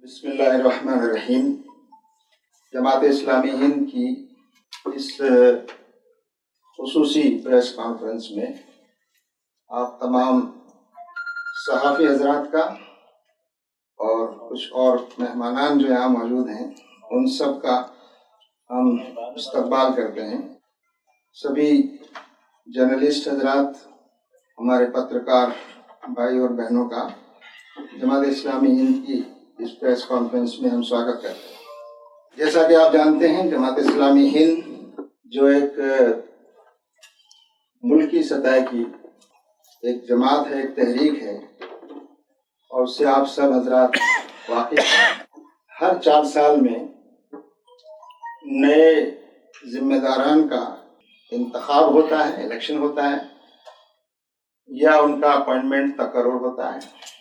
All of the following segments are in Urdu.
بسم اللہ الرحمن الرحیم۔ جماعت اسلامی ہند کی اس خصوصی پریس کانفرنس میں آپ تمام صحافی حضرات کا اور کچھ اور مہمانان جو یہاں موجود ہیں ان سب کا ہم استقبال کرتے ہیں۔ سبھی جرنلسٹ حضرات، ہمارے پترکار بھائی اور بہنوں کا جماعت اسلامی ہند کی اس پریس کانفرنس میں ہم سواگت کرتے ہیں۔ جیسا کہ آپ جانتے ہیں، جماعت اسلامی ہند جو ایک ملکی سطح کی ایک جماعت ہے، ایک تحریک ہے، اور اس سے آپ سب حضرات واقف ہیں۔ ہر 4 سال میں نئے ذمہ داران کا انتخاب ہوتا ہے، الیکشن ہوتا ہے، یا ان کا اپوائنٹمنٹ تقرر ہوتا ہے۔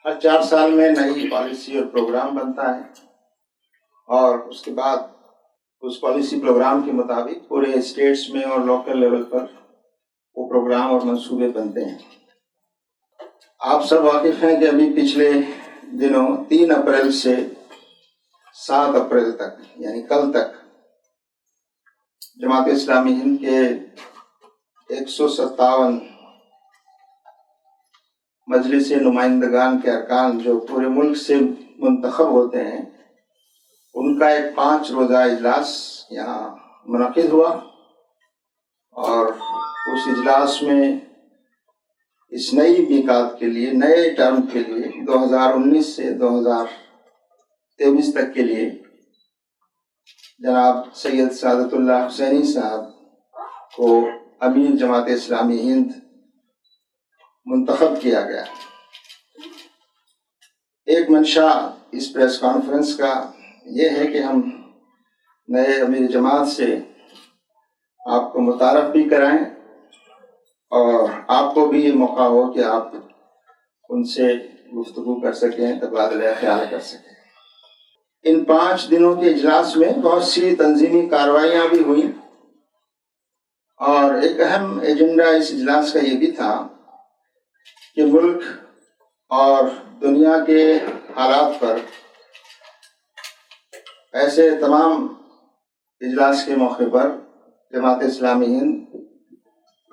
ہر 4 سال میں نئی پالیسی اور پروگرام بنتا ہے، اور اس کے بعد اس پالیسی پروگرام کے مطابق پورے اسٹیٹس میں اور لوکل لیول پر وہ پروگرام اور منصوبے بنتے ہیں۔ آپ سب واقف ہیں کہ ابھی پچھلے دنوں 3 اپریل سے 7 اپریل تک، یعنی کل تک، جماعت اسلامی ہند کے 157 مجلس نمائندگان کے ارکان جو پورے ملک سے منتخب ہوتے ہیں، ان کا ایک 5 روزہ اجلاس یہاں منعقد ہوا، اور اس اجلاس میں اس نئی میقات کے لیے، نئے ٹرم کے لیے، 2019 سے 2023 تک کے لیے جناب سید سعادت اللہ حسینی صاحب کو امیر جماعت اسلامی ہند منتخب کیا گیا۔ ایک منشا اس پریس کانفرنس کا یہ ہے کہ ہم نئے امیر جماعت سے آپ کو متعارف بھی کرائیں، اور آپ کو بھی یہ موقع ہو کہ آپ ان سے گفتگو کر سکیں، تبادلہ خیال کر سکیں۔ ان 5 دنوں کے اجلاس میں بہت سی تنظیمی کارروائیاں بھی ہوئیں، اور ایک اہم ایجنڈا اس اجلاس کا یہ بھی تھا کہ ملک اور دنیا کے حالات پر ایسے تمام اجلاس کے موقع پر جماعت اسلامی ہند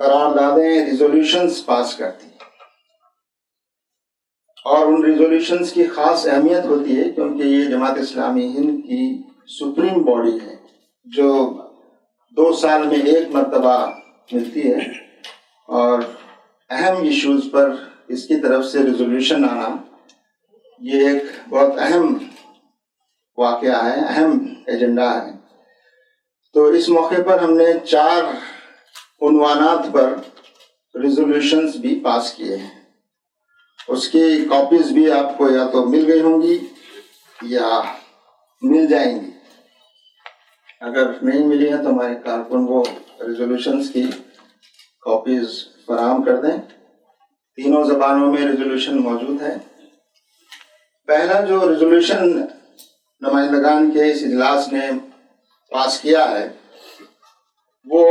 قراردادیں، ریزولوشنز پاس کرتی ہے، اور ان ریزولوشنز کی خاص اہمیت ہوتی ہے کیونکہ یہ جماعت اسلامی ہند کی سپریم باڈی ہے جو 2 سال میں 1 مرتبہ ملتی ہے، اور اہم ایشوز پر اس کی طرف سے ریزولوشن آنا یہ ایک بہت اہم واقعہ ہے، اہم ایجنڈا ہے۔ تو اس موقع پر ہم نے 4 عنوانات پر ریزولوشنز بھی پاس کیے ہیں۔ اس کی کاپیز بھی آپ کو یا تو مل گئی ہوں گی یا مل جائیں گی۔ اگر نہیں ملی ہیں تو ہمارے کارکن وہ ریزولوشنز کی کاپیز فراہم کر دیں۔ تینوں زبانوں میں ریزولوشن موجود ہے۔ پہلا جو ریزولوشن نمائندگان کے اس اجلاس نے پاس کیا ہے، وہ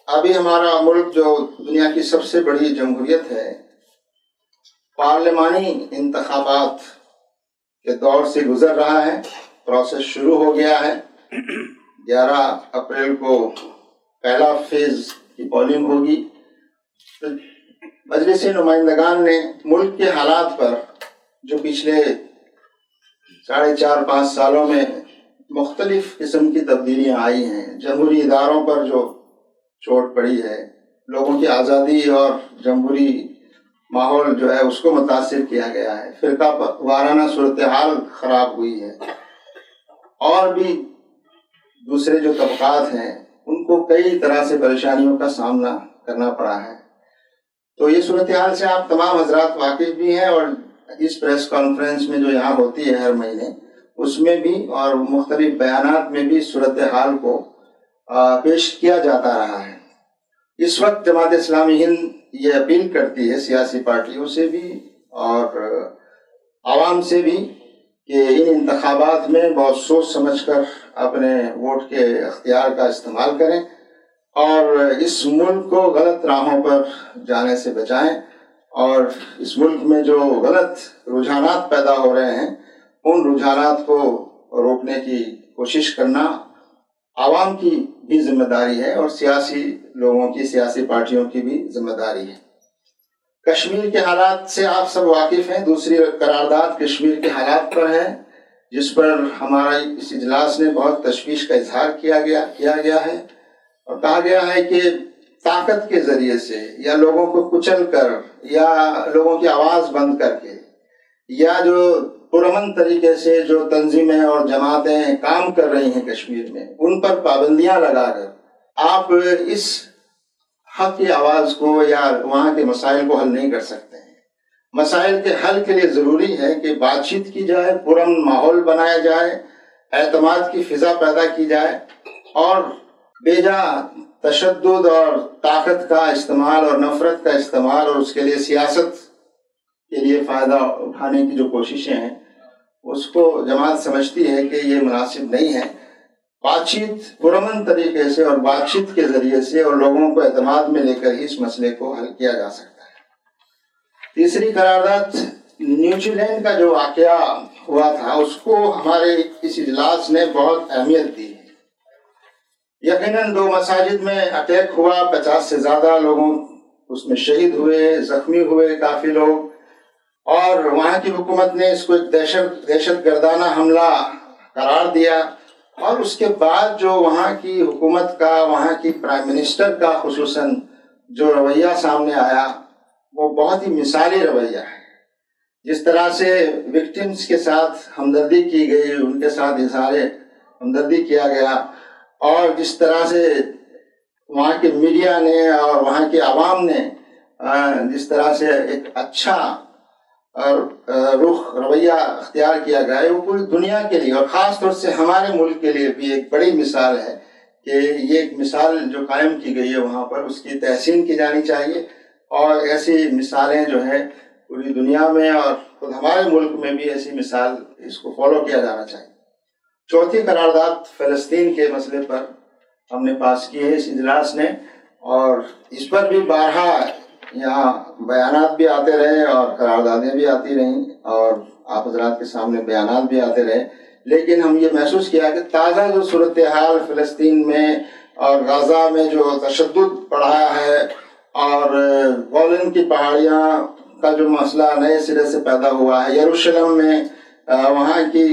ابھی ہمارا ملک جو دنیا کی سب سے بڑی جمہوریت ہے، پارلیمانی انتخابات کے دور سے گزر رہا ہے، پروسیس شروع ہو گیا ہے۔ 11 اپریل کو پہلا فیز کی پولنگ ہوگی۔ مجلس نمائندگان نے ملک کے حالات پر جو پچھلے 4.5 سالوں میں مختلف قسم کی تبدیلیاں آئی ہیں، جمہوری اداروں پر جو چوٹ پڑی ہے، لوگوں کی آزادی اور جمہوری ماحول جو ہے اس کو متاثر کیا گیا ہے، فرقہ وارانہ صورتحال خراب ہوئی ہے، اور بھی دوسرے جو طبقات ہیں ان کو کئی طرح سے پریشانیوں کا سامنا کرنا پڑا ہے۔ تو یہ صورتحال سے آپ تمام حضرات واقف بھی ہیں، اور اس پریس کانفرنس میں جو یہاں ہوتی ہے ہر مہینے، اس میں بھی اور مختلف بیانات میں بھی صورتحال کو پیش کیا جاتا رہا ہے۔ اس وقت جماعت اسلامی ہند یہ اپیل کرتی ہے سیاسی پارٹیوں سے بھی اور عوام سے بھی کہ ان انتخابات میں بہت سوچ سمجھ کر اپنے ووٹ کے اختیار کا استعمال کریں، اور اس ملک کو غلط راہوں پر جانے سے بچائیں، اور اس ملک میں جو غلط رجحانات پیدا ہو رہے ہیں ان رجحانات کو روکنے کی کوشش کرنا عوام کی بھی ذمہ داری ہے اور سیاسی لوگوں کی، سیاسی پارٹیوں کی بھی ذمہ داری ہے۔ کشمیر کے حالات سے آپ سب واقف ہیں۔ دوسری قرارداد کشمیر کے حالات پر ہے، جس پر ہمارا اس اجلاس نے بہت تشویش کا اظہار کیا گیا ہے اور کہا گیا ہے کہ طاقت کے ذریعے سے یا لوگوں کو کچل کر یا لوگوں کی آواز بند کر کے یا جو پرامن طریقے سے جو تنظیمیں اور جماعتیں کام کر رہی ہیں کشمیر میں، ان پر پابندیاں لگا کر آپ اس حق کی آواز کو یا وہاں کے مسائل کو حل نہیں کر سکتے ہیں۔ مسائل کے حل کے لیے ضروری ہے کہ بات چیت کی جائے، پرامن ماحول بنایا جائے، اعتماد کی فضا پیدا کی جائے اور بیجا تشدد اور طاقت کا استعمال اور نفرت کا استعمال اور اس کے لیے سیاست کے لیے فائدہ اٹھانے کی جو کوششیں ہیں، اس کو جماعت سمجھتی ہے کہ یہ مناسب نہیں ہے۔ بات چیت پرامن طریقے سے اور بات چیت کے ذریعے سے اور لوگوں کو اعتماد میں لے کر ہی اس مسئلے کو حل کیا جا سکتا ہے۔ تیسری قرارداد نیوزی لینڈ کا جو واقعہ ہوا تھا، اس کو ہمارے اس اجلاس نے بہت اہمیت دی ہے۔ یقیناً 2 مساجد میں اٹیک ہوا، 50 سے زیادہ لوگوں اس میں شہید ہوئے، زخمی ہوئے کافی لوگ، اور وہاں کی حکومت نے اس کو ایک دہشت گردانہ حملہ قرار دیا، اور اس کے بعد جو وہاں کی حکومت کا، وہاں کی پرائم منسٹر کا خصوصاً جو رویہ سامنے آیا، وہ بہت ہی مثالی رویہ ہے۔ جس طرح سے وکٹمز کے ساتھ ہمدردی کی گئی، ان کے ساتھ اظہار ہمدردی کیا گیا، اور جس طرح سے وہاں کے میڈیا نے اور وہاں کے عوام نے جس طرح سے ایک اچھا رویہ اختیار کیا گیا ہے، وہ پوری دنیا کے لیے اور خاص طور سے ہمارے ملک کے لیے بھی ایک بڑی مثال ہے کہ یہ ایک مثال جو قائم کی گئی ہے وہاں پر، اس کی تحسین کی جانی چاہیے، اور ایسی مثالیں جو ہے پوری دنیا میں اور خود ہمارے ملک میں بھی ایسی مثال، اس کو فالو کیا جانا چاہیے۔ چوتھی قرارداد فلسطین کے مسئلے پر ہم نے پاس کی ہے اس اجلاس نے، اور اس پر بھی بارہا یہاں بیانات بھی آتے رہے اور قراردادیں بھی آتی رہیں اور آپ حضرات کے سامنے بیانات بھی آتے رہے، لیکن ہم یہ محسوس کیا کہ تازہ جو صورتحال فلسطین میں اور غزہ میں جو تشدد بڑھا ہے اور گولن کی پہاڑیاں کا جو مسئلہ نئے سرے سے پیدا ہوا ہے، یروشلم میں وہاں کی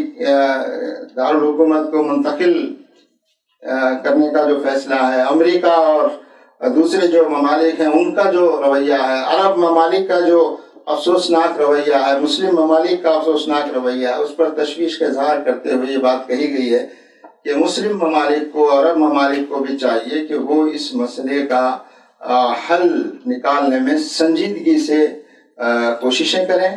دارالحکومت کو منتقل کرنے کا جو فیصلہ ہے، امریکہ اور دوسرے جو ممالک ہیں ان کا جو رویہ ہے، عرب ممالک کا جو افسوسناک رویہ ہے، مسلم ممالک کا افسوسناک رویہ ہے، اس پر تشویش کا اظہار کرتے ہوئے یہ بات کہی گئی ہے کہ مسلم ممالک کو، عرب ممالک کو بھی چاہیے کہ وہ اس مسئلے کا حل نکالنے میں سنجیدگی سے کوششیں کریں،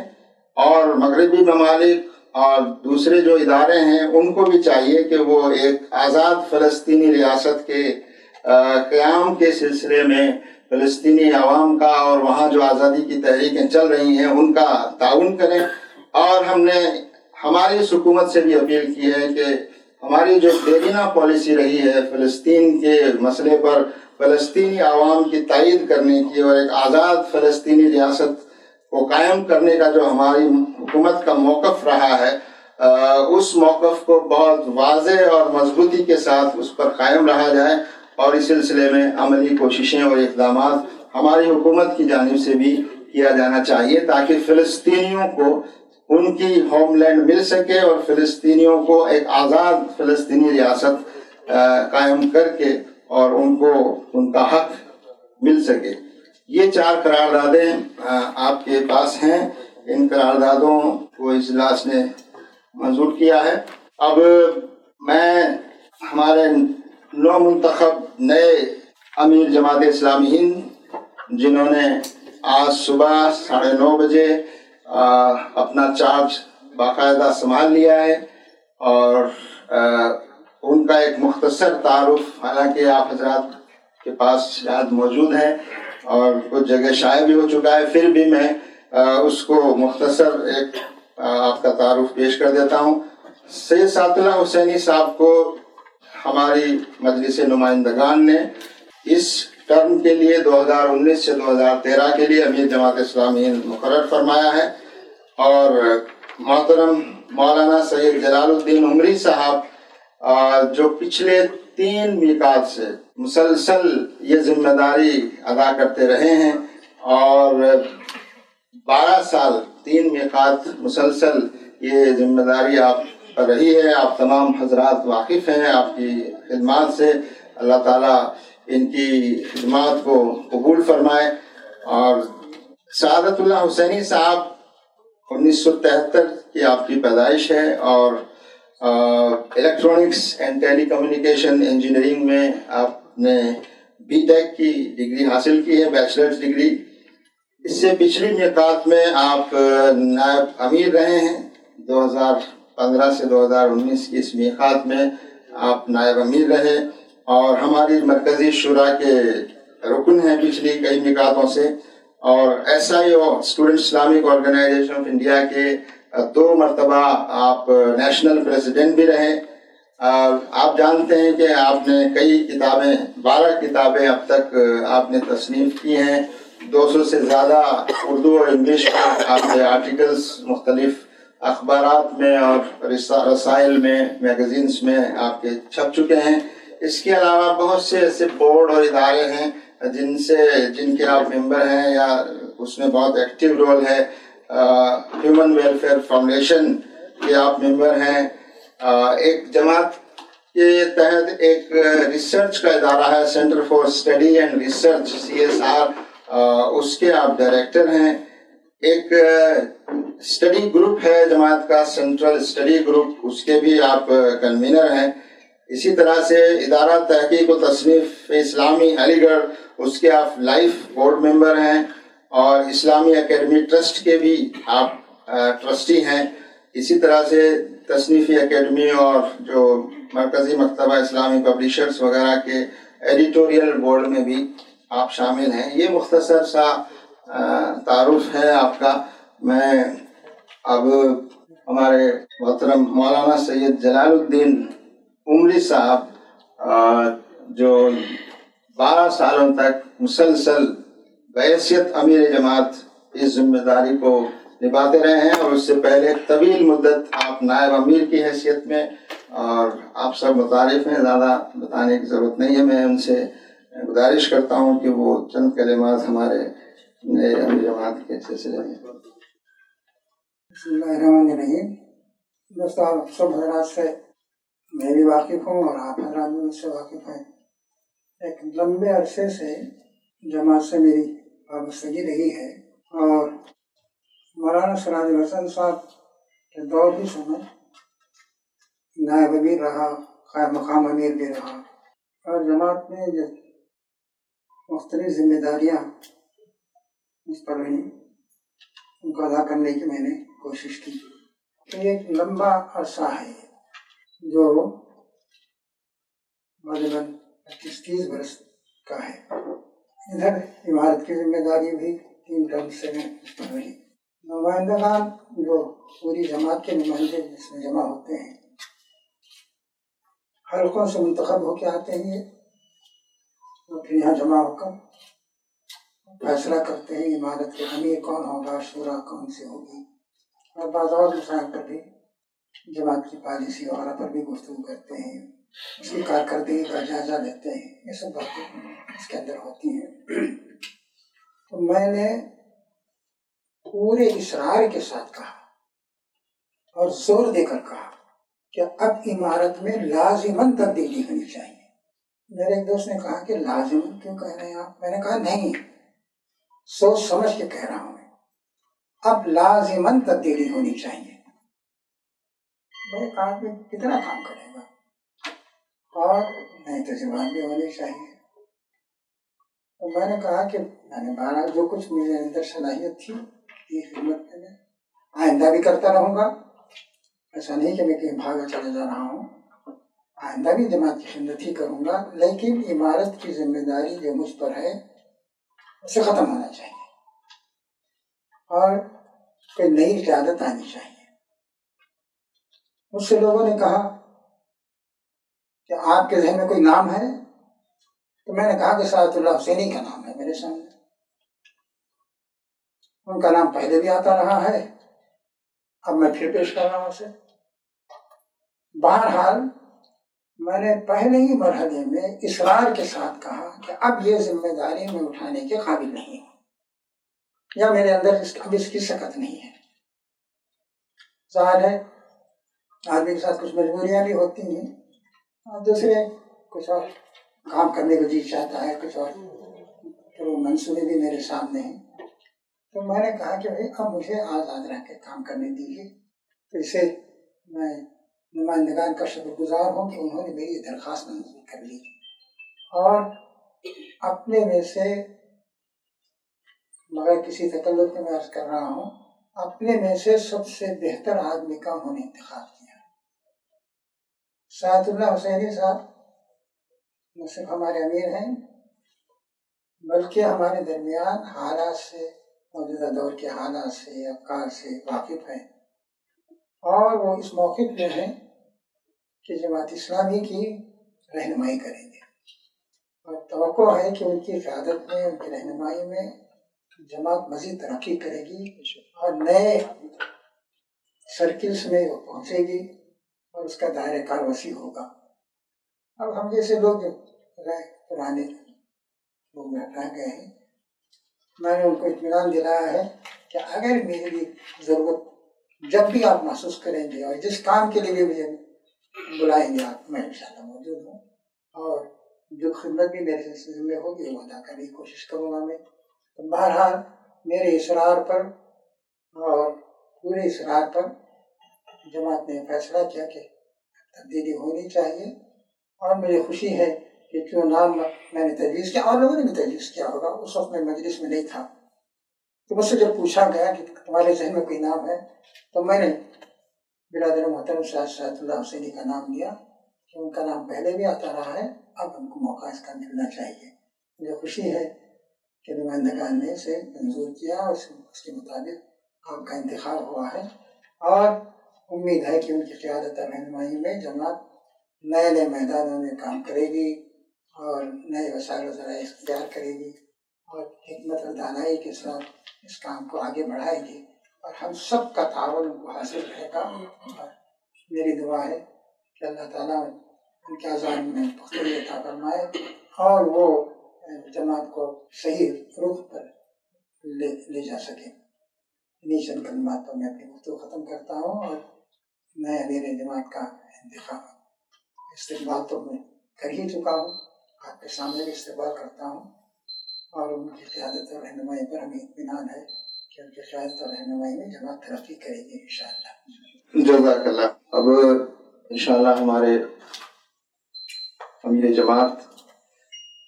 اور مغربی ممالک اور دوسرے جو ادارے ہیں ان کو بھی چاہیے کہ وہ ایک آزاد فلسطینی ریاست کے قیام کے سلسلے میں فلسطینی عوام کا اور وہاں جو آزادی کی تحریکیں چل رہی ہیں ان کا تعاون کریں۔ اور ہم نے ہماری اس حکومت سے بھی اپیل کی ہے کہ ہماری جو دیرینہ پالیسی رہی ہے فلسطین کے مسئلے پر فلسطینی عوام کی تائید کرنے کی اور ایک آزاد فلسطینی ریاست کو قائم کرنے کا جو ہماری حکومت کا موقف رہا ہے، اس موقف کو بہت واضح اور مضبوطی کے ساتھ اس پر قائم رہا جائے، اور اس سلسلے میں عملی کوششیں اور اقدامات ہماری حکومت کی جانب سے بھی کیا جانا چاہیے تاکہ فلسطینیوں کو ان کی ہوم لینڈ مل سکے اور فلسطینیوں کو ایک آزاد فلسطینی ریاست قائم کر کے اور ان کو ان کا حق مل سکے۔ یہ 4 قراردادیں آپ کے پاس ہیں، ان قراردادوں کو اجلاس نے منظور کیا ہے۔ اب میں ہمارے نو منتخب نئے امیر جماعت اسلامی ہند، جنہوں نے آج صبح 9:30 بجے اپنا چارج باقاعدہ سنبھال لیا ہے، اور ان کا ایک مختصر تعارف حالانکہ آپ حضرات کے پاس شاید موجود ہے اور کچھ جگہ شائع بھی ہو چکا ہے، پھر بھی میں اس کو مختصر ایک آپ کا تعارف پیش کر دیتا ہوں۔ سید سعد اللہ حسینی صاحب کو ہماری مجلس نمائندگان نے اس ٹرم کے لیے 2019 سے 2013 کے لیے امیر جماعت اسلامی ہند مقرر فرمایا ہے، اور محترم مولانا سید جلال الدین عمری صاحب جو پچھلے 3 میقات سے مسلسل یہ ذمہ داری ادا کرتے رہے ہیں اور 12 سال 3 میقات مسلسل یہ ذمہ داری آپ پر رہی ہے. آپ تمام حضرات واقف ہیں آپ کی خدمات سے. اللہ تعالیٰ ان کی خدمات کو قبول فرمائے. اور سعادت اللہ حسینی صاحب 1973 کی آپ کی پیدائش ہے اور electronics and telecommunication engineering میں آپ نے بی ٹیک کی ڈگری حاصل کی ہے، بیچلرز ڈگری. اس سے پچھلی میقات میں آپ نائب امیر رہے ہیں. 2015 سے 2019 کی اس میقات میں آپ نائب امیر رہے اور ہماری مرکزی شورا کے رکن ہیں پچھلی کئی میقاتوں سے. اور SIO student Islamic organization of India کے 2 مرتبہ آپ نیشنل پریزیڈنٹ بھی رہے. آپ جانتے ہیں کہ آپ نے کئی کتابیں 12 کتابیں اب تک آپ نے تصنیف کی ہیں. 200 سے زیادہ اردو اور انگلش میں آپ کے آرٹیکلز مختلف اخبارات میں اور رسائل میں میگزینس میں آپ کے چھپ چکے ہیں. اس کے علاوہ بہت سے ایسے بورڈ اور ادارے ہیں جن کے آپ ممبر ہیں یا اس میں بہت ایکٹیو رول ہے. ہیومن ویلفیئر فاؤنڈیشن کے آپ ممبر ہیں. ایک جماعت کے تحت ایک ریسرچ کا ادارہ ہے centre for study and research CSR، اس کے آپ ڈائریکٹر ہیں. ایک اسٹڈی گروپ ہے جماعت کا سینٹرل اسٹڈی گروپ، اس کے بھی آپ کنوینر ہیں. اسی طرح سے ادارہ تحقیق و تصنیف اسلامی علی گڑھ، اس کے آپ لائف بورڈ ممبر ہیں اور اسلامی اکیڈمی ٹرسٹ کے بھی آپ ٹرسٹی ہیں. اسی طرح سے تصنیفی اکیڈمی اور جو مرکزی مکتبہ اسلامی پبلیشرز وغیرہ کے ایڈیٹوریل بورڈ میں بھی آپ شامل ہیں. یہ مختصر سا تعارف ہے آپ کا. میں اب ہمارے محترم مولانا سید جلال الدین عمری صاحب جو 12 سالوں تک مسلسل بحیثیت امیر جماعت اس ذمہ داری کو نبھاتے رہے ہیں اور اس سے پہلے طویل مدت آپ نائب امیر کی حیثیت میں، اور آپ سب متعارف ہیں، زیادہ بتانے کی ضرورت نہیں ہے. میں ان سے گزارش کرتا ہوں کہ وہ چند کلمات ہمارے نئے امیر جماعت کے سلسلے میں. بسم اللہ الرحمن الرحیم. دوستوں، آپ سب حضرات سے میں بھی واقف ہوں اور آپ حضرات بھی مجھ سے واقف ہیں. ایک لمبے عرصے سے جماعت سے میری وابستگی رہی ہے اور مولانا سراج الحسن صاحب کے دور بھی سمجھ نائب امیر رہا، قائم مقام امیر بھی رہا اور جماعت میں جو مختلف ذمہ داریاں مجھ پر رہیں ان کو ادا کرنے کی میں نے کوشش کی. ایک لمبا عرصہ ہے جو غالباً 25-30 برس کا ہے. ادھر عمارت کی ذمہ داری بھی 3 ٹرم سے میں پر رہی. نمائندگان جو پوری جماعت کے نمائندے جس میں جمع ہوتے ہیں، حلقوں سے منتخب ہو کے آتے ہیں اور پھر یہاں جمع ہو کر فیصلہ کرتے ہیں عمارت کے امیر کون ہوگا، شورا کون سی ہوگی، اور بعض اور مسائل پر بھی جماعت کی پالیسی وغیرہ پر بھی گفتگو کرتے ہیں، اس کی کارکردگی کا جائزہ لیتے ہیں. یہ سب باتیں اس کے اندر ہوتی ہیں. تو میں نے پورے اصرار کے ساتھ کہا اور زور دے کر کہا کہ اب عمارت میں لازماً تبدیلی ہونی چاہیے. میرے ایک دوست نے کہا کہ لازماً کیوں کہہ رہے ہیں آپ؟ میں نے کہا نہیں، سوچ سمجھ کے کہہ رہا ہوں میں. اب لازماً تبدیلی ہونی چاہیے. ایک آدمی کتنا کام کرے گا اور نئی تجربات بھی ہونی چاہیے. تو میں نے کہا کہ میں نے بارہ جو کچھ میرے اندر صلاحیت تھی یہ خدمت میں آئندہ بھی کرتا رہوں گا. ایسا نہیں کہ میں کہیں بھاگا چلا جا رہا ہوں، آئندہ بھی جماعت کی خدمت ہی کروں گا، لیکن عمارت کی ذمہ داری جو مجھ پر ہے اسے ختم ہونا چاہیے اور کوئی نئی قیادت آنی چاہیے. مجھ سے لوگوں نے کہا کہ آپ کے ذہن میں کوئی نام ہے؟ تو میں نے کہا کہ سعادت اللہ حسینی کا نام ہے میرے سامنے. ان کا نام پہلے بھی آتا رہا ہے، اب میں پھر پیش کر رہا ہوں اسے. بہرحال میں نے پہلے ہی مرحلے میں اصرار کے ساتھ کہا کہ اب یہ ذمہ داری میں اٹھانے کے قابل نہیں ہوں، یا میرے اندر اب اس کی سکت نہیں ہے. ظاہر ہے آدمی کے ساتھ کچھ مجبوریاں بھی ہوتی ہیں، اور دوسرے کچھ اور کام کرنے کو جی چاہتا ہے، کچھ اور تو منصوبے بھی میرے سامنے ہیں. تو میں نے کہا کہ بھائی اب مجھے آزاد رہ کے کام کرنے دیجیے. تو اسے میں نمائندگان کا شکر گزار ہوں کہ انہوں نے میری درخواست منظور کر لی، اور اپنے میں سے بغیر کسی تکلف کے میں عرض کر رہا ہوں، اپنے میں سے سب سے بہتر آدمی کا انہوں نے انتخاب کیا. سعادت اللہ حسینی صاحب نہ صرف ہمارے امیر ہیں بلکہ ہمارے درمیان حالات سے، موجودہ دور کے حالات سے، افکار سے واقف ہیں، اور وہ اس موقف میں ہیں کہ جماعت اسلامی کی رہنمائی کریں گے، اور توقع ہے کہ ان کی قیادت میں، ان کی رہنمائی میں جماعت مزید ترقی کرے گی اور نئے سرکلز میں وہ پہنچے گی اور اس کا دائرہ کار وسیع ہوگا. اب ہم جیسے لوگ پرانے لوگ رہ گئے ہیں، میں نے ان کو اطمینان دلایا ہے کہ اگر میری ضرورت جب بھی آپ محسوس کریں گے اور جس کام کے لیے بھی مجھے بلائیں گے آپ، میں انشاءاللہ موجود ہوں، اور جو خدمت بھی میرے ذمہ ہوگی وہ ادا کرنے کی کوشش کروں گا میں. بہرحال میرے اصرار پر اور پورے اصرار پر جماعت نے فیصلہ کیا کہ تبدیلی ہونی چاہیے، اور مجھے خوشی ہے کہ جو نام میں نے تجویز کیا، اور لوگوں نے بھی تجویز کیا ہوگا، اس وقت میں مجلس میں نہیں تھا، تو مجھ سے جب پوچھا گیا کہ تمہارے ذہن میں کوئی نام ہے تو میں نے برادر محترم سعادت اللہ حسینی کا نام لیا کہ ان کا نام پہلے بھی آتا رہا ہے، اب ہم کو موقع اس کا ملنا چاہیے. مجھے خوشی ہے کہ نمائندگان نے اسے منظور کیا، اور اس کے مطابق آپ کا انتخاب ہوا ہے، اور امید ہے کہ ان کی قیادت اور رہنمائی میں جماعت نئے نئے میدانوں میں کام کرے گی اور نئے وسائل و ذرائع اختیار کرے گی، اور حکمت اور دانائی کے ساتھ اس کام کو آگے بڑھائے گی، اور ہم سب کا تعاون ان کو حاصل رہے گا. اور میری دعا ہے کہ اللہ تعالیٰ ان کے عزائم میں پختگی عطا فرمائے اور وہ جماعت کو صحیح رخ پر لے جا سکے. انہیں چند کلمات پر میں اپنی گفتگو ختم کرتا ہوں، اور میں امیر جماعت کا انتخاب استقبال تو میں کر ہی چکا ہوں، آپ کے سامنے بھی استقبال کرتا ہوں، اور ان کی قیادت اور رہنمائی پر ہمیں اطمینان ہے کہ ان کی قیادت اور رہنمائی میں جماعت ترقی کرے گی انشاءاللہ. جزاک اللہ. اب انشاءاللہ ہمارے امیر جماعت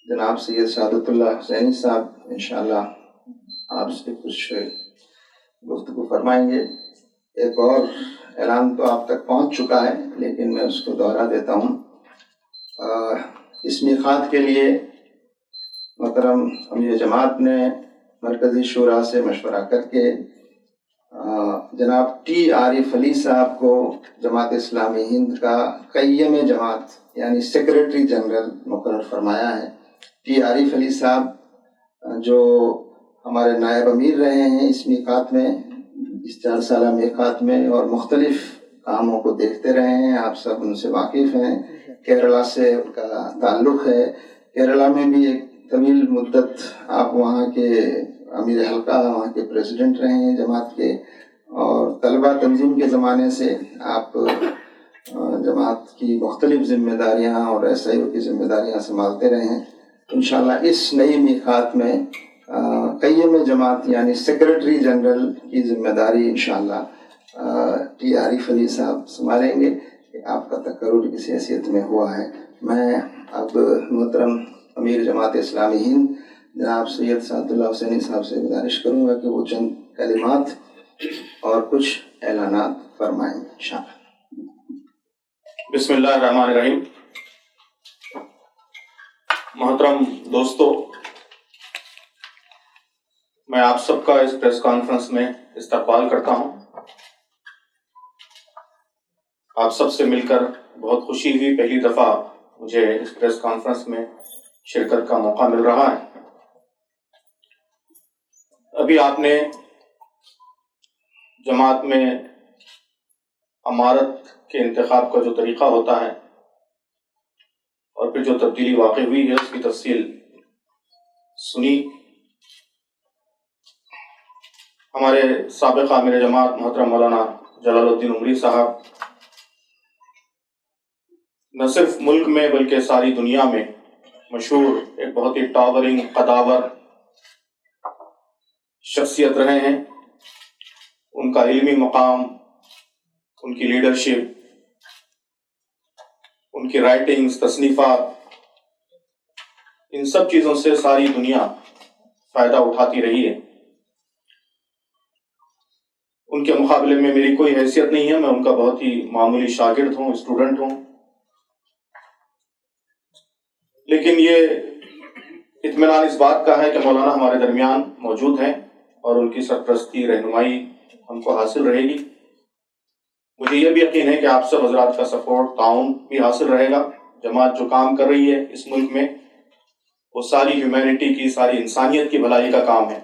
جناب سید سعادت اللہ حسینی صاحب انشاءاللہ آپ سے کچھ گفتگو فرمائیں گے. ایک اور اعلان تو آپ تک پہنچ چکا ہے لیکن میں اس کو دوہرا دیتا ہوں. اس میقات کے لیے محترم امیر جماعت نے مرکزی شورا سے مشورہ کر کے جناب ٹی عارف علی صاحب کو جماعت اسلامی ہند کا قیم جماعت یعنی سیکریٹری جنرل مقرر فرمایا ہے. ٹی عارف علی صاحب جو ہمارے نائب امیر رہے ہیں اس میقات میں، اس 4 سالہ میقات میں، اور مختلف کاموں کو دیکھتے رہے ہیں، آپ سب ان سے واقف ہیں. کیرلا سے ان کا تعلق ہے، کیرلا میں بھی ایک طویل مدت آپ وہاں کے امیر حلقہ، وہاں کے پریزیڈنٹ رہے ہیں جماعت کے، اور طلبہ تنظیم کے زمانے سے آپ جماعت کی مختلف ذمہ داریاں اور ایس آئی او کی ذمہ داریاں سنبھالتے رہے ہیں. انشاءاللہ اس نئی میقات میں قیم جماعت یعنی سیکریٹری جنرل کی ذمہ داری انشاءاللہ ٹی عارف علی صاحب سنبھالیں گے. آپ کا تقرر اس حیثیت میں ہوا ہے. میں اب محترم امیر جماعت اسلامی ہند جناب سید سعادت اللہ حسینی صاحب سے گزارش کروں گا کہ وہ چند کلمات اور کچھ اعلانات فرمائیں انشاءاللہ. بسم اللہ الرحمن الرحیم. محترم دوستو، میں آپ سب کا اس پریس کانفرنس میں استقبال کرتا ہوں. آپ سب سے مل کر بہت خوشی ہوئی. پہلی دفعہ مجھے اس پریس کانفرنس میں شرکت کا موقع مل رہا ہے. ابھی آپ نے جماعت میں امارت کے انتخاب کا جو طریقہ ہوتا ہے اور پھر جو تبدیلی واقع ہوئی ہے اس کی تفصیل سنی. ہمارے سابق امیر جماعت محترم مولانا جلال الدین عمری صاحب نہ صرف ملک میں بلکہ ساری دنیا میں مشہور ایک بہت ہی ٹاورنگ قداور شخصیت رہے ہیں. ان کا علمی مقام، ان کی لیڈرشپ، ان کی رائٹنگز، تصنیفات، ان سب چیزوں سے ساری دنیا فائدہ اٹھاتی رہی ہے. ان کے مقابلے میں میری کوئی حیثیت نہیں ہے، میں ان کا بہت ہی معمولی شاگرد ہوں، اسٹوڈنٹ ہوں. لیکن یہ اطمینان اس بات کا ہے کہ مولانا ہمارے درمیان موجود ہیں اور ان کی سرپرستی، رہنمائی ہم کو حاصل رہے گی. مجھے یہ بھی یقین ہے کہ آپ سب حضرات کا سپورٹ، تعاون بھی حاصل رہے گا. جماعت جو کام کر رہی ہے اس ملک میں وہ ساری ہیومینٹی کی، ساری انسانیت کی بھلائی کا کام ہے.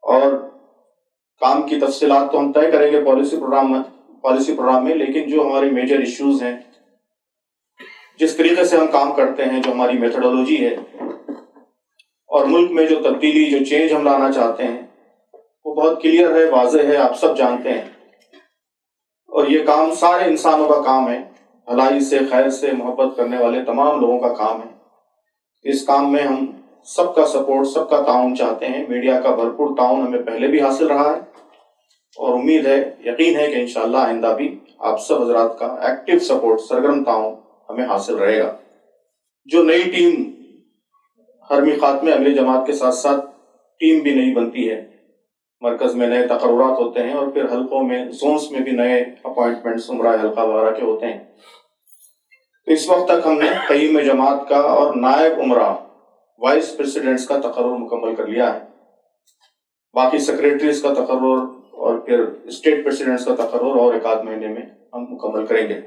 اور کام کی تفصیلات تو ہم طے کریں گے پالیسی پروگرام میں، لیکن جو ہمارے میجر ایشوز ہیں، جس طریقے سے ہم کام کرتے ہیں، جو ہماری میتھڈولوجی ہے، اور ملک میں جو تبدیلی، جو چینج ہم لانا چاہتے ہیں، وہ بہت کلیئر ہے، واضح ہے، آپ سب جانتے ہیں. اور یہ کام سارے انسانوں کا کام ہے، بھلائی سے، خیر سے محبت کرنے والے تمام لوگوں کا کام ہے. اس کام میں ہم سب کا سپورٹ، سب کا تعاون چاہتے ہیں. میڈیا کا بھرپور تعاون ہمیں پہلے بھی حاصل رہا ہے اور امید ہے، یقین ہے کہ انشاءاللہ آئندہ بھی آپ سب حضرات کا ایکٹیو سپورٹ، سرگرم تعاون ہمیں حاصل رہے گا. جو نئی ٹیم حرمی خاتمے امیر جماعت کے ساتھ ساتھ ٹیم بھی نئی بنتی ہے، مرکز میں نئے تقررات ہوتے ہیں اور پھر حلقوں میں، زونس میں بھی نئے اپوائنٹمنٹس عمرہ حلقہ وغیرہ کے ہوتے ہیں. اس وقت تک ہم نے قیم جماعت کا اور نائب عمرہ وائس پریسیڈنٹس کا تقرر مکمل کر لیا ہے. باقی سیکریٹریز کا تقرر اور پھر اسٹیٹ پریسیڈنٹس کا تقرر اور ایک آدھ مہینے میں ہم مکمل کریں گے.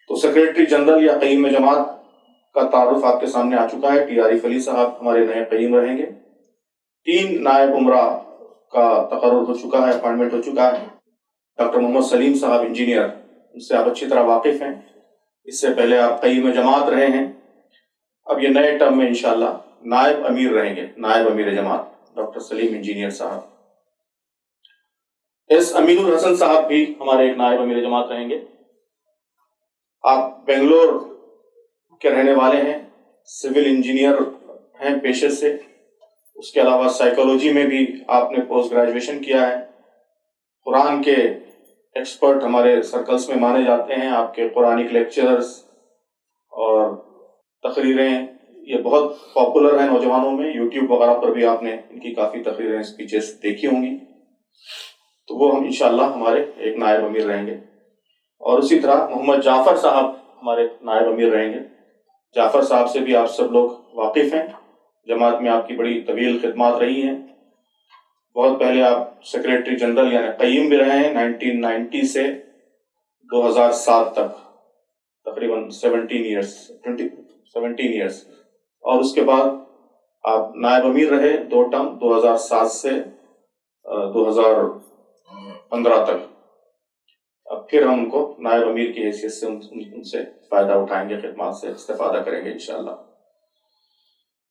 تو سیکریٹری جنرل یا قیم جماعت کا تعارف آپ کے سامنے آ چکا ہے. ٹی عارف علی صاحب ہمارے نئے قیم رہیں گے. 3 نائب عمرہ کا تقرر ہو چکا ہے، اپائنٹمنٹ ہو چکا ہے. ڈاکٹر محمد سلیم صاحب انجینئر، ان سے آپ اچھی طرح واقف ہیں، اس سے پہلے آپ قیم جماعت رہے ہیں. اب یہ نئے ٹرم میں انشاءاللہ نائب امیر رہیں گے، نائب امیر جماعت ڈاکٹر سلیم انجینئر صاحب. ایس امین الحسن صاحب بھی ہمارے ایک نائب امیر جماعت رہیں گے. آپ بنگلور کے رہنے والے ہیں، سول انجینئر ہیں پیشے سے. اس کے علاوہ سائیکالوجی میں بھی آپ نے پوسٹ گریجویشن کیا ہے. قرآن کے ایکسپرٹ ہمارے سرکلز میں مانے جاتے ہیں. آپ کے قرآنک لیکچرز اور تقریریں یہ بہت پاپولر ہیں نوجوانوں میں. یوٹیوب وغیرہ پر بھی آپ نے ان کی کافی تقریریں، اسپیچز دیکھی ہوں گی. تو وہ ہم انشاءاللہ ہمارے ایک نائب امیر رہیں گے. اور اسی طرح محمد جعفر صاحب ہمارے نائب امیر رہیں گے. جعفر صاحب سے بھی آپ سب لوگ واقف ہیں. جماعت میں آپ کی بڑی طویل خدمات رہی ہیں. بہت پہلے آپ سیکریٹری جنرل یعنی قیم بھی رہے ہیں 1990 سے 2007 تک، تقریباً 17 ایئرس. اور اس کے بعد آپ نائب امیر رہے 2 ٹرم، 2007 سے 2015 تک. اب پھر ہم ان کو نائب امیر کی حیثیت سے ان سے فائدہ اٹھائیں گے، خدمات سے استفادہ کریں گے انشاءاللہ.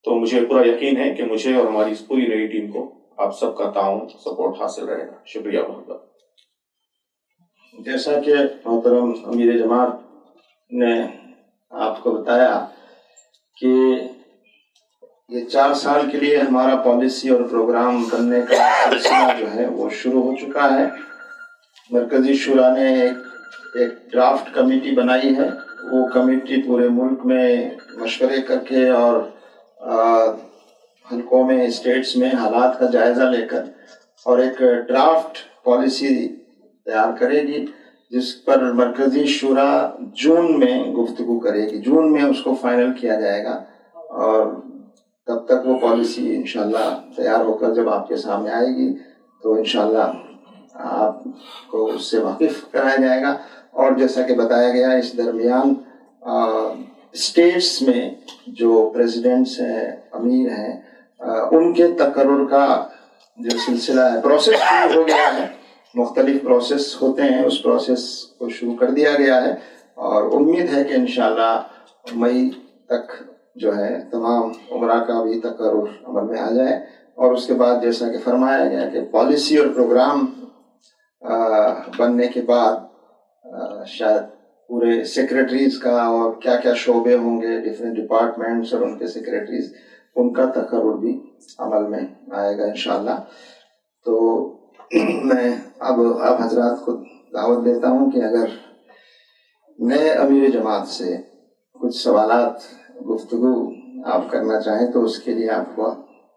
تو مجھے پورا یقین ہے کہ مجھے اور ہماری اس پوری نئی ٹیم کو آپ سب کا تعاون، سپورٹ حاصل رہے گا. شکریہ بہت بہت. جیسا کہ محترم امیر جماعت نے آپ کو بتایا کہ یہ 4 سال کے لیے ہمارا پالیسی اور پروگرام بننے کا سلسلہ جو ہے وہ شروع ہو چکا ہے. مرکزی شورا نے ایک ڈرافٹ کمیٹی بنائی ہے. وہ کمیٹی پورے ملک میں مشورے کر کے اور حلقوں میں، اسٹیٹس میں حالات کا جائزہ لے کر اور ایک ڈرافٹ پالیسی تیار کرے گی، جس پر مرکزی شورا جون میں گفتگو کرے گی. جون میں اس کو فائنل کیا جائے گا اور تب تک وہ پالیسی انشاءاللہ تیار ہو کر جب آپ کے سامنے آئے گی تو انشاءاللہ آپ کو اس سے واقف کرایا جائے گا. اور جیسا کہ بتایا گیا اس درمیان اسٹیٹس میں جو پریزیڈنٹس ہیں، امیر ہیں، ان کے تقرر کا جو سلسلہ ہے، پروسیس شروع ہو گیا ہے. مختلف پروسیس ہوتے ہیں، اس پروسیس کو شروع کر دیا گیا ہے، اور امید ہے کہ انشاءاللہ مئی تک جو ہے تمام عمرہ کا بھی تقرر عمل میں آ جائے، اور اس کے بعد جیسا کہ فرمایا گیا کہ پالیسی اور پروگرام بننے کے بعد شاید پورے سیکریٹریز کا اور کیا کیا شعبے ہوں گے، ڈفرینٹ ڈپارٹمنٹس اور ان کے سیکریٹریز، ان کا تقرر بھی عمل میں آئے گا انشاءاللہ۔ تو میں اب آپ حضرات کو دعوت دیتا ہوں کہ اگر نئے امیر جماعت سے کچھ سوالات گفتگو آپ کرنا چاہیں تو اس کے لیے آپ کو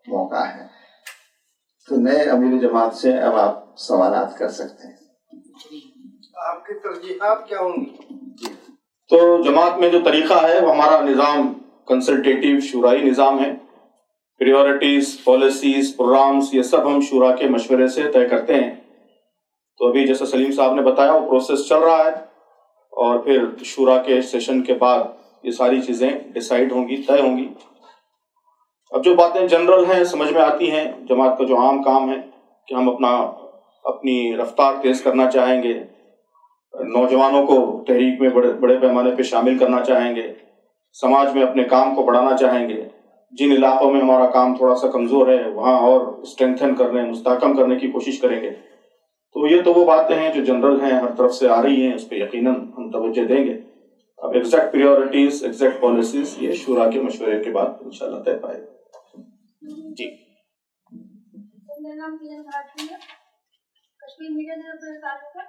موقع ہے۔ تو نئے امیر جماعت سے اب آپ سوالات کر سکتے ہیں۔ آپ کی ترجیحات کیا ہوں گی؟ تو جماعت میں جو طریقہ ہے وہ ہمارا نظام کنسلٹیٹیو شورائی نظام ہے۔ پریورٹیز، پالیسیز، پروگرامز، یہ سب ہم شورا کے مشورے سے طے کرتے ہیں۔ تو ابھی جیسے سلیم صاحب نے بتایا وہ پروسیس چل رہا ہے، اور پھر شورا کے سیشن کے بعد یہ ساری چیزیں ڈیسائیڈ ہوں گی، طے ہوں گی۔ اب جو باتیں جنرل ہیں سمجھ میں آتی ہیں، جماعت کا جو عام کام ہے کہ ہم اپنی رفتار تیز کرنا چاہیں گے، نوجوانوں کو تحریک میں بڑے پیمانے پہ شامل کرنا چاہیں گے، سماج میں اپنے کام کو بڑھانا چاہیں گے، جن علاقوں میں ہمارا کام تھوڑا سا کمزور ہے وہاں اور اسٹرینتھن کرنے، مستحکم کرنے کی کوشش کریں گے۔ تو یہ تو وہ باتیں ہیں جو جنرل ہیں، ہر طرف سے آ رہی ہیں، اس پہ یقیناً ہم توجہ دیں گے۔ اب ایگزیکٹ پریورٹیز، ایگزیکٹ پالیسیز یہ شورا کے مشورے کے بعد انشاءاللہ طے پائے گا۔ جی، میرا نام پیلن بھارتی ہے، کشمیر میڈیا سے تعلق ہے،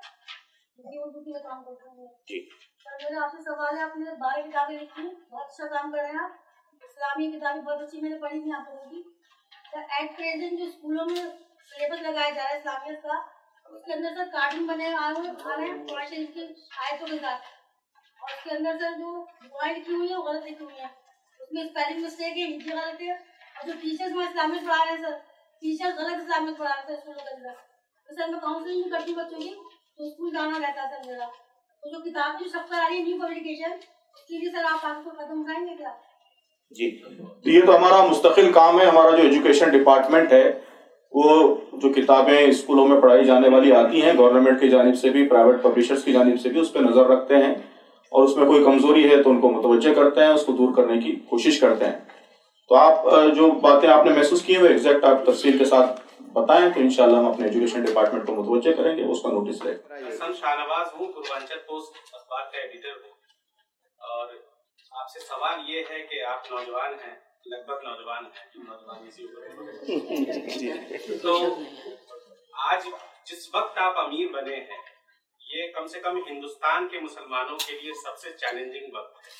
اردو کے کام کرتا ہوں۔ جی سر میرا آپ سے سوال ہے، آپ نے 12 کتابیں لکھی ہیں، بہت اچھا کام کر رہے ہیں آپ، اسلامی کتابیں بہت اچھی میں نے پڑھی ہیں آپ لوگوں کی۔ سر ایٹ پریزنٹ جو اسکولوں میں سلیبس لگایا جا رہا ہے اسلامیت کا، اس کے اندر سر کارٹون بنے آ رہے ہیں قرآن شریف کی آیتوں کے ساتھ، اور اس کے اندر سر جو دعائیں لکھی ہوئی ہیں وہ غلط لکھی ہوئی ہیں، اس میں اسپیلنگ مسٹیک ہے، ہندی غلط ہے، اور جو ٹیچرز میں اسلامیت پڑھا رہے ہیں سر، ٹیچر غلط اسلامیت پڑھا رہے ہیں اسکولوں کے اندر۔ تو سر میں کاؤنسلنگ کرتی ہوں بچوں کی، تو اسکول جانا رہتا ہے سر میرا۔ تو جو کتاب کی شکل آ رہی ہے نیو پبلیکیشن، اس کے لیے سر آپ کو قدم اٹھائیں گے کیا؟ جی، تو یہ تو ہمارا مستقل کام ہے۔ ہمارا جو ایجوکیشن ڈپارٹمنٹ ہے وہ جو کتابیں اسکولوں میں پڑھائی جانے والی آتی ہیں گورنمنٹ کی جانب سے بھی، پرائیویٹ پبلشرز کی جانب سے بھی، اس پہ نظر رکھتے ہیں، اور اس میں کوئی کمزوری ہے تو ان کو متوجہ کرتے ہیں، اس کو دور کرنے کی کوشش کرتے ہیں۔ تو آپ جو باتیں آپ نے محسوس کی ہیں وہ ایگزیکٹ آپ تفصیل کے ساتھ بتائیں تو انشاءاللہ ہم اپنے ایجوکیشن ڈپارٹمنٹ کو متوجہ کریں گے، اس کا نوٹس لیں گے۔ حسن شاہنواز ہوں، پوروانچل پوسٹ اخبار کا ایڈیٹر ہوں، اور آپ سے سوال یہ ہے کہ آپ نوجوان ہیں، لگ بھگ نوجوان ہیں، نوجوان اسی عمر، تو آج جس وقت آپ امیر بنے ہیں یہ کم سے کم ہندوستان کے مسلمانوں کے لیے سب سے چیلنجنگ وقت ہے،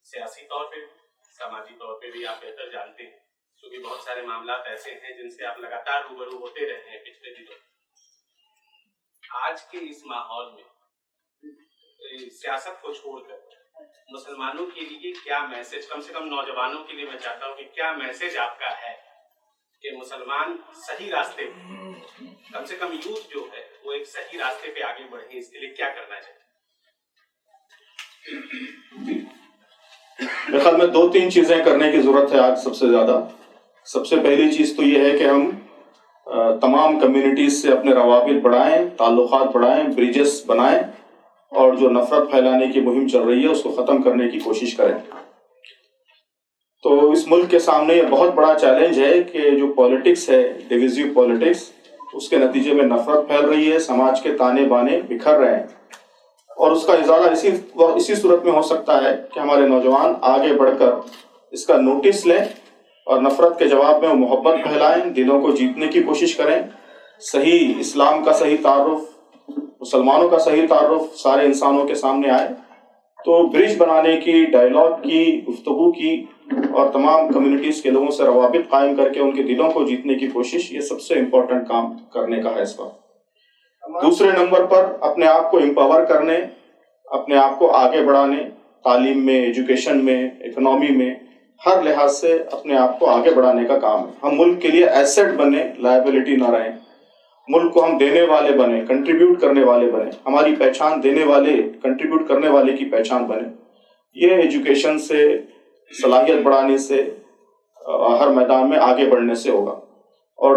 سیاسی طور پہ بھی، سماجی طور پہ بھی آپ بہتر جانتے ہیں، کیونکہ بہت سارے معاملات ایسے ہیں جن سے آپ لگاتار روبرو ہوتے رہے ہیں پچھلے دنوں۔ آج کے اس ماحول میں سیاست کو چھوڑ کر مسلمانوں کے لیے کیا میسج، کم سے کم نوجوانوں کے لیے میں چاہتا ہوں کہ کیا میسج آپ کا ہے کہ مسلمان صحیح راستے پہ، کم سے کم یوتھ جو ہے وہ ایک صحیح راستے پہ آگے بڑھے، اس کے لیے کیا کرنا چاہیے؟ میرے خیال میں 2-3 چیزیں کرنے کی ضرورت ہے آج سب سے زیادہ۔ سب سے پہلی چیز تو یہ ہے کہ ہم تمام کمیونٹیز سے اپنے روابط بڑھائیں، تعلقات بڑھائیں، بریجز بنائیں، اور جو نفرت پھیلانے کی مہم چل رہی ہے اس کو ختم کرنے کی کوشش کریں۔ تو اس ملک کے سامنے یہ بہت بڑا چیلنج ہے کہ جو پولیٹکس ہے، ڈویزیو پولیٹکس، اس کے نتیجے میں نفرت پھیل رہی ہے، سماج کے تانے بانے بکھر رہے ہیں، اور اس کا ازالہ اسی صورت میں ہو سکتا ہے کہ ہمارے نوجوان آگے بڑھ کر اس کا نوٹس لیں اور نفرت کے جواب میں وہ محبت پھیلائیں، دلوں کو جیتنے کی کوشش کریں، صحیح اسلام کا صحیح تعارف، مسلمانوں کا صحیح تعارف سارے انسانوں کے سامنے آئے۔ تو برج بنانے کی، ڈائیلاگ کی، گفتگو کی، اور تمام کمیونٹیز کے لوگوں سے روابط قائم کر کے ان کے دلوں کو جیتنے کی کوشش، یہ سب سے امپورٹنٹ کام کرنے کا ہے اس وقت۔ دوسرے نمبر پر اپنے آپ کو امپاور کرنے، اپنے آپ کو آگے بڑھانے، تعلیم میں، ایجوکیشن میں، اکنامی میں، ہر لحاظ سے اپنے آپ کو آگے بڑھانے کا کام ہے۔ ہم ملک کے لیے ایسٹ بنے، لائبلٹی نہ رہیں، ملک کو ہم دینے والے بنے، کنٹریبیوٹ کرنے والے بنے، ہماری پہچان دینے والے، کنٹریبیوٹ کرنے والے کی پہچان بنے۔ یہ ایجوکیشن سے، صلاحیت بڑھانے سے، ہر میدان میں آگے بڑھنے سے ہوگا۔ اور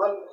1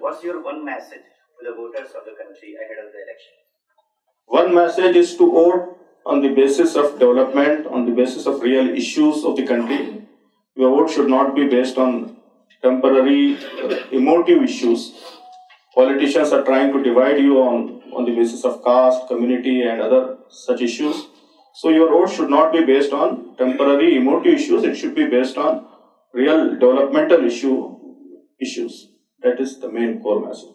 What's your one message to the voters of the country ahead of the election? One message is to vote on the basis of development, on the basis of real issues of the country. Your vote should not be based on temporary emotive issues. Politicians are trying to divide you on the basis of caste, community and other such issues. So your vote should not be based on temporary emotive issues. It should be based on real developmental issues. That is the main core message.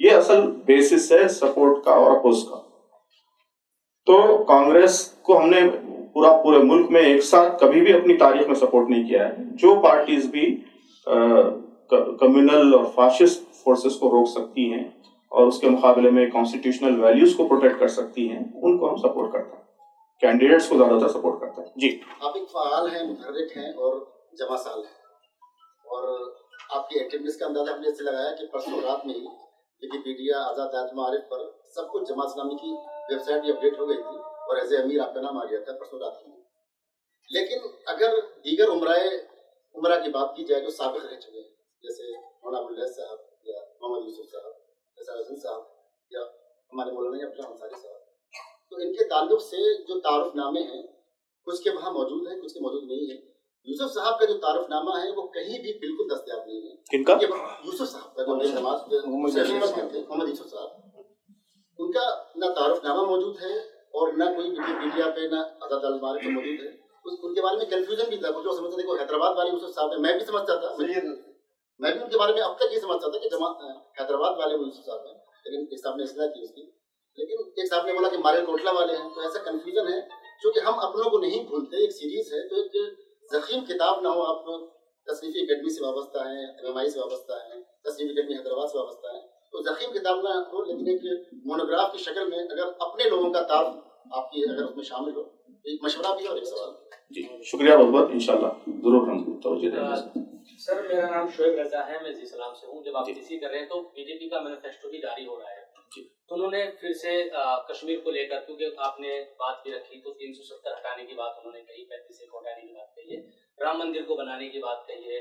یہ اصل بیسس ہے سپورٹ کا اور اپوز کا. تو کانگریس کو ہم نے پورے ملک میں ایک ساتھ کبھی بھی اپنی تاریخ میں سپورٹ نہیں کیا ہے. جو پارٹیز بھی کمیونل اور فاشسٹ فورسز کو روک سکتی ہیں اور اس کے مقابلے میں کانسٹیٹیوشنل ویلیوز کو پروٹیکٹ کر سکتی ہیں, ان کو ہم سپورٹ کرتے ہیں, کینڈیڈیٹس کو زیادہ تر سپورٹ کرتے ہیں. جی, آپ ایک فعال ہیں, متحرک ہیں اور جمع سال ہیں, اور آپ کی ایکٹیویٹیز کا اندازہ ہم نے اس سے لگایا کہ پرسوں رات میں ہی ویکیپیڈیا آزاد دائرۃ المعارف پر سب کچھ جماعت اسلامی کی ویب سائٹ بھی اپڈیٹ ہو گئی تھی اور ایز اے امیر آپ کا نام آ گیا تھا پرسوں رات میں. لیکن اگر دیگر عمرہ کی بات کی جائے جو سابق رہ چکے ہیں, جیسے مولانا ابواللیث صاحب یا محمد یوسف صاحب, ایسا حسن صاحب یا ہمارے مولانا ابراہیم انصاری صاحب, تو ان کے تعلق سے جو تعارف نامے ہیں کچھ کے وہاں موجود ہیں, کچھ کے موجود نہیں ہیں. یوسف صاحب کا جو تعارف نامہ ہے وہ کہیں بھی بالکل دستیاب نہیں ہے. کن کا؟ یوسف صاحب کا, جو محمد یوسف صاحب, ان کا نہ تعارف نامہ موجود ہے اور نہ کوئی ویکیپیڈیا پہ نہ آزاد دائرۃ المعارف پہ موجود ہے. ان کے بارے میں کنفیوژن بھی تھا, کچھ لوگ سمجھتے تھے کہ حیدرآباد والے یوسف صاحب ہیں, میں بھی سمجھتا تھا, میں بھی ان کے بارے میں اب تک یہ سمجھتا تھا کہ حیدرآباد والے وہ یوسف صاحب ہیں, لیکن ایک صاحب نے اصلاح کی اس کی, لیکن ایک صاحب نے بولا کہ مارے کوٹلہ والے ہیں. تو ایسا کنفیوژن ہے چونکہ ہم اپنوں کو نہیں بھولتے. ایک سیریز ہے تو ایک ضخیم کتاب نہ ہو, آپ تصنیفی اکیڈمی سے وابستہ ہیں, MMI سے وابستہ ہیں, تصنیفی اکیڈمی حیدرآباد سے وابستہ ہیں, تو ضخیم کتاب نہ ہو لیکن ایک مونوگراف کی شکل میں اگر اپنے لوگوں کا تعارف آپ کی اگر اس میں شامل ہو, ایک مشورہ بھی اور ایک سوال. جی شکریہ بہت بہت, انشاءاللہ ضرور ہم توجہ دیں گے. سر میرا نام شعیب رضا ہے, میں ضی سلام سے ہوں. جب آپ سی کر رہے ہیں تو BJP کا مینیفیسٹو بھی جاری ہو رہا ہے, تو انہوں نے پھر سے کشمیر کو لے کر, کیونکہ آپ نے بات بھی رکھی تو 370 ہٹانے کی بات انہوں نے کہی, 35 کو ہٹانے کی بات کہی ہے, رام مندر کو بنانے کی بات کہی ہے,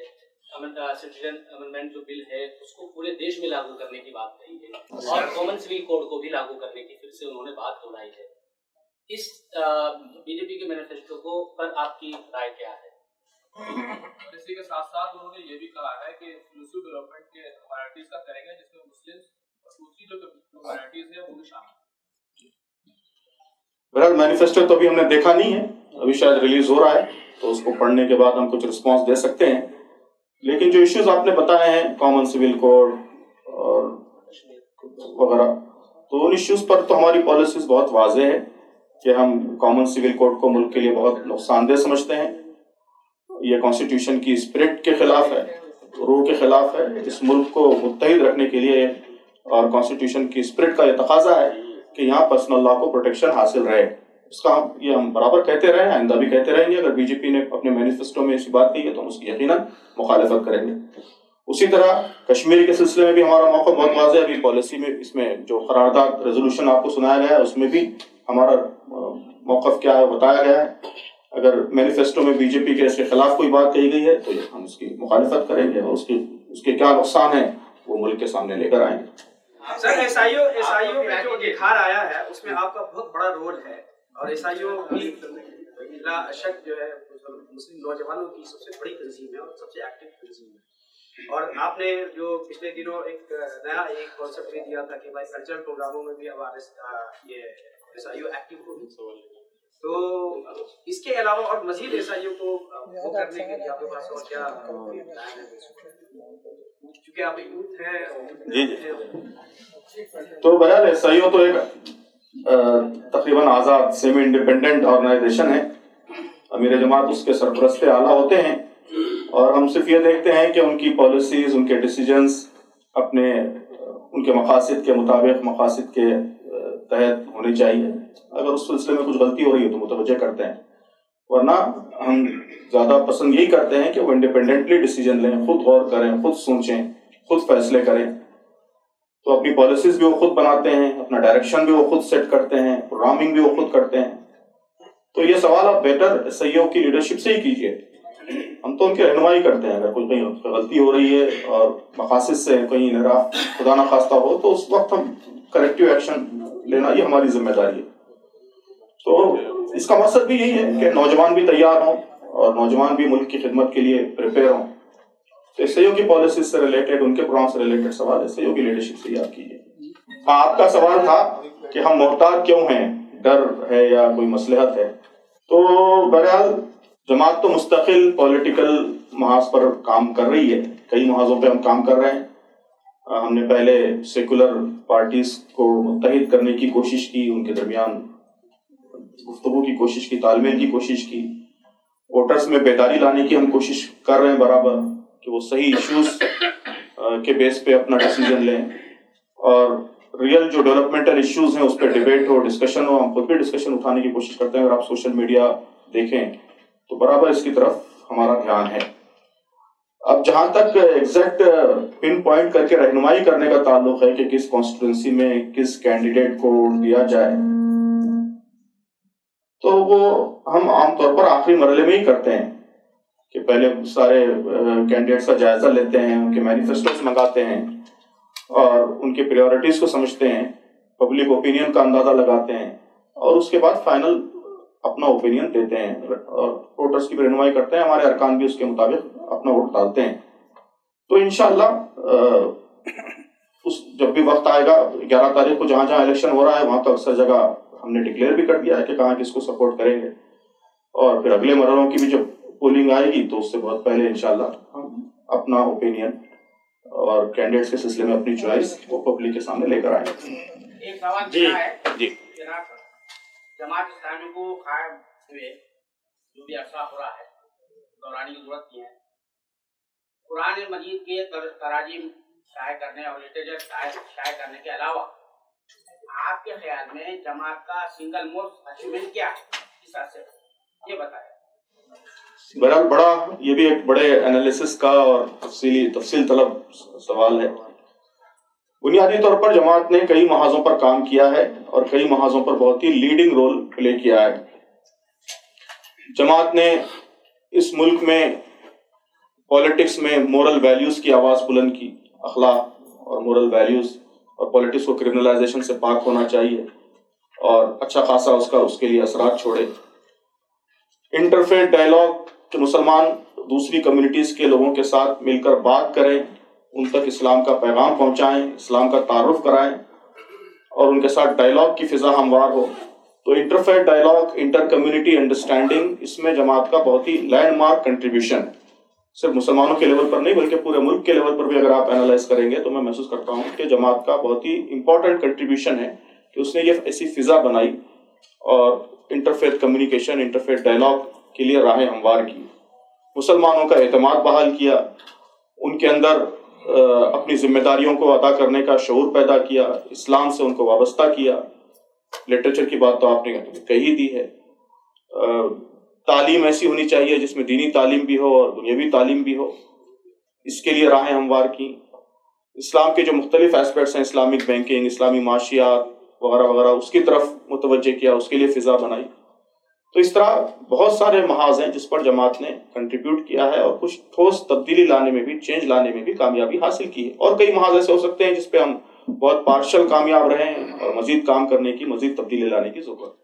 سٹیزن امنڈمنٹ جو بل ہے اس کو پورے دیش میں لاگو کرنے کی بات کہی ہے, اور کامن سول کوڈ کو بھی لاگو کرنے کی پھر سے انہوں نے بات دہرائی ہے. اس BJP کے مینیفیسٹو کو پر آپ کی رائے کیا ہے؟ اسی کے ساتھ ساتھ انہوں نے یہ بھی کہا ہے کہ انکلوسیو ڈیولپمنٹ کے مائنورٹیز کا کریں گے, جس میں مسلم اور دوسری جو مائنورٹیز ہیں وہ بھی شامل. بہرحال مینیفیسٹو تو ابھی ہم نے دیکھا نہیں ہے, ابھی شاید ریلیز ہو رہا ہے, تو اس کو پڑھنے کے بعد ہم کچھ رسپانس دے سکتے ہیں. لیکن جو ایشوز آپ نے بتائے ہیں, کامن سول کوڈ اور وغیرہ, تو ان ایشوز پر تو ہماری پالیسیز بہت واضح ہے کہ ہم کامن سول کوڈ کو ملک کے لیے بہت نقصان دہ سمجھتے ہیں. یہ کانسٹیٹیوشن کی اسپرٹ کے خلاف ہے, روح کے خلاف ہے. اس ملک کو متحد رکھنے کے لیے اور کانسٹیٹیوشن کی اسپرٹ کا یہ تقاضا ہے کہ یہاں پرسنل لا کو پروٹیکشن حاصل رہے. اس کا ہم برابر کہتے رہے ہیں, آئندہ بھی کہتے رہیں گے. اگر BJP نے اپنے مینیفیسٹو میں ایسی بات کی ہے تو ہم اس کی یقیناً مخالفت کریں گے. اسی طرح کشمیر کے سلسلے میں بھی ہمارا موقف بہت واضح ہے. ابھی پالیسی میں اس میں جو قرارداد ریزولوشن آپ کو سنایا گیا ہے اس میں بھی ہمارا موقف کیا ہے بتایا گیا ہے. اگر مینیفیسٹو میں BJP کے اس کے خلاف کوئی بات کہی گئی ہے تو ہم اس کی مخالفت کریں گے, اور اس کے کیا نقصان ہیں وہ ملک کے سامنے لے کر آئیں گے. سر SIO میں جو اخار آیا ہے اس میں آپ کا بہت بڑا رول ہے, اور SIO بھی بلا شک جو ہے مسلم نوجوانوں کی سب سے بڑی تنظیم ہے اور سب سے ایکٹیو تنظیم ہے. اور آپ نے جو پچھلے دنوں ایک نیا کانسیپٹ بھی دیا تھا کہ بھائی کلچرل پروگراموں میں بھی ہمارے یہ SIO ایکٹیو ہوگی, تو اس کے علاوہ اور مزید SIO کو وہ کرنے کے لیے آپ کے پاس اور کیا پلان ہے؟ کیونکہ آپ یوتھ ہیں. جی تو بہرحال SIO تو ایک تقریباً آزاد سیمی انڈیپینڈنٹ آرگنائزیشن ہے. امیر جماعت اس کے سرپرست اعلیٰ ہوتے ہیں, اور ہم صرف یہ دیکھتے ہیں کہ ان کی پالیسیز, ان کے ڈیسیجنز اپنے ان کے مقاصد کے مطابق, مقاصد کے تحت ہونی چاہیے. اگر اس سلسلے میں کچھ غلطی ہو رہی ہے تو متوجہ کرتے ہیں, ورنہ ہم زیادہ پسند یہی کرتے ہیں کہ وہ انڈیپینڈنٹلی ڈیسیجن لیں, خود غور کریں, خود سوچیں, خود فیصلے کریں. تو اپنی پالیسیز بھی وہ خود بناتے ہیں, اپنا ڈائریکشن بھی وہ خود سیٹ کرتے ہیں, پروگرامنگ بھی وہ خود کرتے ہیں. تو یہ سوال آپ بیٹر SIO کی لیڈرشپ سے ہی کیجیے. ہم تو ان کی رہنمائی کرتے ہیں. اگر کوئی کہیں غلطی ہو رہی ہے اور مقاصد سے کہیں انحراف خدا نخواستہ ہو تو اس وقت ہم کریکٹیو ایکشن لینا یہ ہماری ذمہ داری ہے. تو اس کا مقصد بھی یہی ہے کہ نوجوان بھی تیار ہوں اور نوجوان بھی ملک کی خدمت کے لیے پریپیئر ہوں. تو SIO کی پالیسیز سے ریلیٹڈ, ان کے پروگرام سے ریلیٹڈ سوال SIO کی لیڈرشپ سے یاد کیجیے. آپ کا سوال تھا کہ ہم محتاط کیوں ہیں, ڈر ہے یا کوئی مصلحت ہے. تو بہرحال جماعت تو مستقل پولیٹیکل محاذ پر کام کر رہی ہے, کئی محاذوں پہ ہم کام کر رہے ہیں. ہم نے پہلے سیکولر پارٹیز کو متحد کرنے کی کوشش کی، ان کے درمیان گفتگو کی کوشش کی، تال میل کی کوشش کی، ووٹرز میں بیداری لانے کی ہم کوشش کر رہے ہیں برابر کہ وہ صحیح ایشوز کے بیس پہ اپنا ڈیسیجن لیں، اور ریئل جو ڈیولپمنٹل ایشوز ہیں اس پہ ڈیبیٹ ہو، ڈسکشن ہو. ہم خود بھی ڈسکشن اٹھانے کی کوشش کرتے ہیں. اگر آپ سوشل میڈیا دیکھیں تو برابر اس کی طرف ہمارا دھیان ہے. اب جہاں تک ایگزیکٹ پن پوائنٹ کر کے رہنمائی کرنے کا تعلق ہے کہ کس کانسٹیٹوئنسی میں کس کینڈیڈیٹ کو دیا جائے، تو وہ ہم عام طور پر آخری مرحلے میں ہی کرتے ہیں کہ پہلے سارے کینڈیڈیٹس کا جائزہ لیتے ہیں، ان کے مینیفیسٹوز منگاتے ہیں اور ان کے پریورٹیز کو سمجھتے ہیں، پبلک اوپینین کا اندازہ لگاتے ہیں، اور اس کے بعد فائنل اپنا اوپینین دیتے ہیں اور ووٹرز کی بھی رہنمائی کرتے ہیں. ہمارے ارکان بھی اس کے مطابق اپنا ووٹ ڈالتے ہیں. تو انشاءاللہ جب بھی وقت آئے گا 11 تاریخ کو جہاں جہاں الیکشن ہو رہا ہے وہاں تو اکثر جگہ ہم نے ڈکلیئر بھی کر دیا ہے کہ کہاں کس کو سپورٹ کریں گے، اور پھر اگلے مرحلوں کی بھی جب پولنگ آئے گی تو اس سے بہت پہلے انشاءاللہ ہم اپنا اوپینین اور کینڈیڈیٹس کے سلسلے میں اپنی چوائس وہ پبلک کے سامنے لے کر آئیں گے. ایک سوال جی ہے جناب، جماعت اسلامی کو قائم ہوئے جو بھی عرصہ ہو رہا ہے دورانی کی ضرورت کی ہے، قرآن مجید کے تراجم شائع کرنے اور لٹریچر شائع کرنے کے علاوہ آپ کے خیال میں جماعت کا سنگل موسٹ اچیومنٹ کیا ہے اس عرصے میں، یہ بتائیں. بہرحال بڑا یہ بھی ایک بڑے انالیسس کا اور تفصیل طلب سوال ہے. بنیادی طور پر جماعت نے کئی محاذوں پر کام کیا ہے اور کئی محاذوں پر بہت ہی لیڈنگ رول پلے کیا ہے. جماعت نے اس ملک میں پولیٹکس میں مورل ویلیوز کی آواز بلند کی. اخلاق اور مورل ویلیوز اور پولیٹکس کو کرمنلائزیشن سے پاک ہونا چاہیے اور اچھا خاصا اس کے لیے اثرات چھوڑے. انٹرفیتھ ڈائلاگ کہ مسلمان دوسری کمیونٹیز کے لوگوں کے ساتھ مل کر بات کریں، ان تک اسلام کا پیغام پہنچائیں، اسلام کا تعارف کرائیں اور ان کے ساتھ ڈائلاگ کی فضا ہموار ہو. تو interfaith dialogue, inter community understanding, اس میں جماعت کا بہت ہی لینڈ مارک کنٹریبیوشن ہے. صرف مسلمانوں کے لیول پر نہیں بلکہ پورے ملک کے لیول پر بھی اگر آپ انالائز کریں گے تو میں محسوس کرتا ہوں کہ جماعت کا بہت ہی امپورٹنٹ کنٹریبیوشن ہے کہ اس نے یہ ایسی فضا بنائی اور انٹرفیتھ کمیونیکیشن، انٹرفیتھ ڈائلاگ کے لیے راہیں ہموار کی، مسلمانوں کا اعتماد بحال کیا، ان کے اندر اپنی ذمہ داریوں کو ادا کرنے کا شعور پیدا کیا، اسلام سے ان کو وابستہ کیا. لٹریچر کی بات تو آپ نے کہی دی ہے. تعلیم ایسی ہونی چاہیے جس میں دینی تعلیم بھی ہو اور دنیاوی تعلیم بھی ہو، اس کے لیے راہیں ہموار کی. اسلام کے جو مختلف ایسپیکٹس ہیں، اسلامک بینکنگ، اسلامی معاشیات وغیرہ وغیرہ، اس کی طرف متوجہ کیا، اس کے لیے فضا بنائی. تو اس طرح بہت سارے محاذ ہیں جس پر جماعت نے کنٹریبیوٹ کیا ہے اور کچھ ٹھوس تبدیلی لانے میں بھی، چینج لانے میں بھی کامیابی حاصل کی ہے. اور کئی محاذ ایسے ہو سکتے ہیں جس پہ ہم بہت پارشل کامیاب رہے ہیں اور مزید کام کرنے کی، مزید تبدیلی لانے کی ضرورت ہے.